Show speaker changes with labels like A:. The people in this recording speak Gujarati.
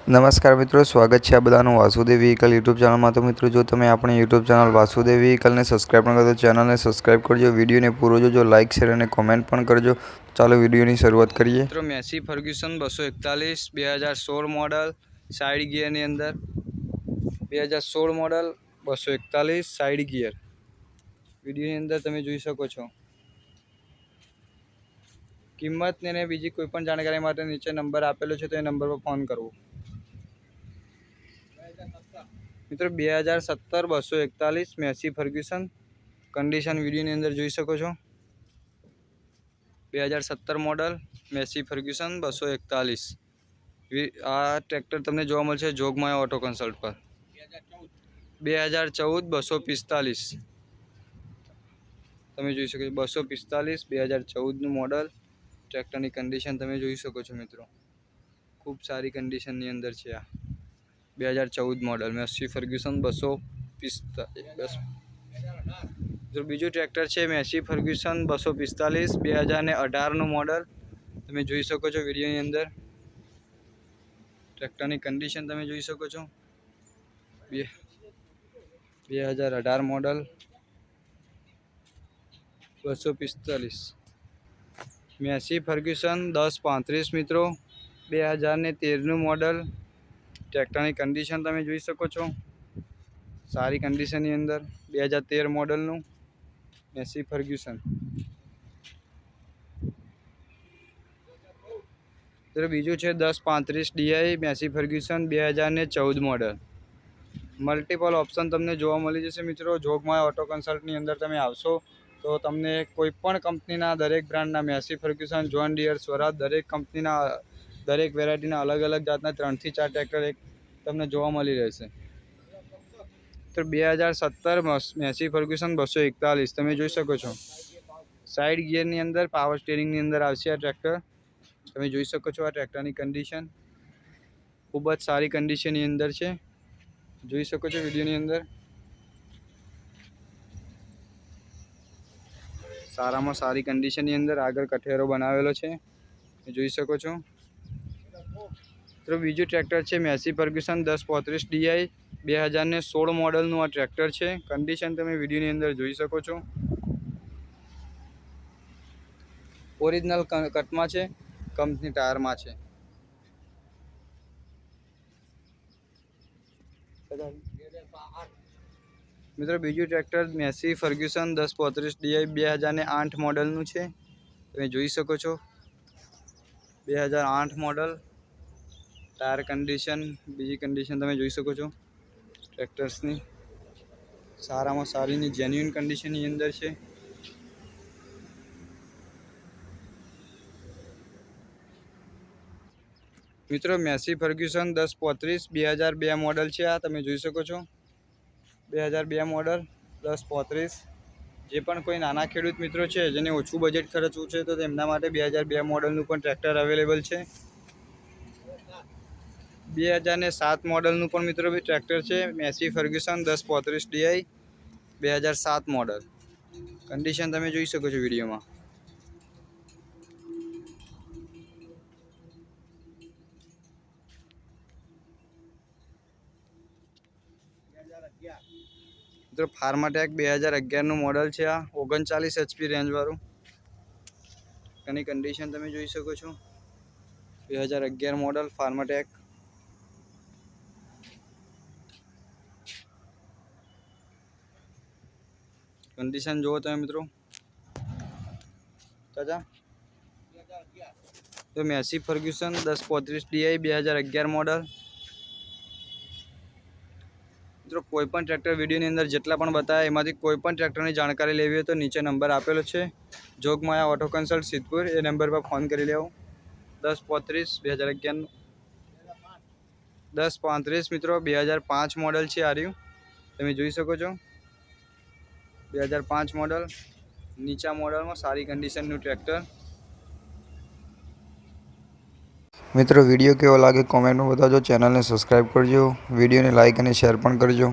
A: નમસ્કાર મિત્રો, સ્વાગત છે આ બધાનું વાસુદેવ વ્હીકલ યુટ્યુબ ચેનલમાં। તો મિત્રો, જો તમે આપણી યુટ્યુબ ચેનલ વાસુદેવ વ્હીકલને સબસ્ક્રાઈબ ન કરો તો ચેનલને સબસ્ક્રાઈબ કરજો, વિડીયોને પૂરો જોજો, લાઇક શેર અને કોમેન્ટ પણ કરજો। ચાલો વિડીયોની શરૂઆત કરીએ। મિત્રો, મેસી ફર્ગ્યુસન 241 2016 મોડલ સાઇડ ગિયરની અંદર 2016 મોડલ 241 સાઇડ ગિયર વિડીયોની અંદર તમે જોઈ શકો છો। કિંમત ને બીજી કોઈ પણ જાણકારી માટે નીચે નંબર આપેલો છે તો એ નંબર પર ફોન કરવો। મિત્રો 2017 241 મેસી ફર્ગ્યુસન કન્ડિશન વિડીયોની અંદર જોઈ શકો છો। 2017 મોડલ મેસી ફર્ગ્યુસન 241 આ ટ્રેક્ટર તમને જોવા મળશે જોગમાયા ઓટો કન્સલ્ટ પર। 2014 245 તમે જોઈ શકો છો। 245 2014 નું મોડલ ટ્રેક્ટરની કન્ડિશન તમે જોઈ શકો છો મિત્રો, ખૂબ સારી કન્ડિશનની અંદર છે આ 2014 મોડલ મેસી ફર્ગ્યુસન 245। જો બીજું ટ્રેક્ટર છે મેસી ફર્ગ્યુસન 245 2018 નું મોડલ તમે જોઈ શકો છો વિડીયોની અંદર। ટ્રેક્ટરની કન્ડિશન તમે જોઈ શકો છો 2018 મોડલ 245 મેસી ફર્ગ્યુસન 1035 મિત્રો 2013 નું મોડલ ટ્રેક્ટરની કન્ડિશન તમે જોઈ શકો છો, સારી કન્ડિશનની અંદર 2013 મોડલનું મેસી ફર્ગ્યુસન। તો બીજું છે 1035 DI Massey Ferguson 2014 model. Multiple option તમને જોવા મળી જશે મિત્રો। જોગમાયા ઓટો કન્સલ્ટની અંદર તમે આવશો તો તમને કોઈ પણ કંપનીના દરેક બ્રાન્ડના મેસી ફર્ગ્યુસન, જોન ડિયર, સ્વરાજ દરેક કંપનીના દરેક વેરાયટીના અલગ અલગ જાતના 3 થી 4 ટ્રેક્ટર તમને જોવા મળી રહેશે। તો 2017 મેસી ફર્ગ્યુસન 241 તમે જોઈ શકો છો, સાઇડ ગિયરની અંદર પાવર સ્ટીરિંગની અંદર આવશે આ ટ્રેક્ટર। તમે જોઈ શકો છો આ ટ્રેક્ટરની કન્ડિશન ખૂબ જ સારી કન્ડિશનની અંદર છે, જોઈ શકો છો વિડીયોની અંદર। સારામાં સારી કન્ડિશનની અંદર આગળ કઠેરો બનાવેલો છે, જોઈ શકો છો। તો બીજું ટ્રેક્ટર છે મેસી ફર્ગ્યુસન 1035 ડીઆઈ 2016 મોડલનું આ ટ્રેક્ટર છે। કન્ડિશન તમે વિડીયોની અંદર જોઈ શકો છો, ઓરિજિનલ કટમાં છે, કંપની ટાયરમાં છે। મિત્રો બીજું ટ્રેક્ટર મેસી ફર્ગ્યુસન 1035 ડીઆઈ 2008 મોડલનું છે, તમે જોઈ શકો છો 2008 મોડલ। ટાયર કન્ડિશન બીજી કન્ડિશન તમે જોઈ શકો છો ટ્રેક્ટર્સની, સારામાં સારીની જેન્યુઇન કન્ડિશનની અંદર છે। મિત્રો મેસી ફર્ગ્યુસન 1035 2002 મોડલ છે આ તમે જોઈ શકો છો 2002 મોડલ 1035। જે પણ કોઈ નાના ખેડૂત મિત્રો છે જેને ઓછું બજેટ ખર્ચવું છે તો તેમના માટે 2002 મોડલનું પણ ટ્રેક્ટર અવેલેબલ છે। 2007 મોડલનું પણ મિત્રો ટ્રેક્ટર છે Massey Ferguson 1035 DI 2007 model. Condition તમે જોઈ શકો છો વિડીયોમાં। મિત્રો ફાર્માટેક 2011 નું મોડલ છે આ 39 HP રેન્જ વાળું। એની કન્ડિશન તમે જોઈ શકો છો 2011 મોડલ ફાર્માટેક। કન્ડિશન જુઓ તમે મિત્રો ચાચા। તો મેસી ફર્ગ્યુસન 1035 ડીઆઈ 2011 મોડલ। મિત્રો કોઈ પણ ટ્રેક્ટર વિડીયોની અંદર જેટલા પણ બતાવ્યા એમાંથી કોઈ પણ ટ્રેક્ટરની જાણકારી લેવી હોય તો નીચે નંબર આપેલો છે જોગમાયા ઓટો કન્સલ્ટ સિદ્ધપુર, એ નંબર પર ફોન કરી લેવો। 1035 2011 1035 મિત્રો 2005 મોડલ છે આ રહ્યું તમે જોઈ શકો છો 2005 મોડલ। નીચા મોડલમાં સારી કન્ડિશનનું ટ્રેક્ટર। મિત્રો વિડીયો કેવો લાગે કોમેન્ટમાં બતાવજો, ચેનલને સબસ્ક્રાઈબ કરજો, વિડીયોને લાઇક અને શેર પણ કરજો।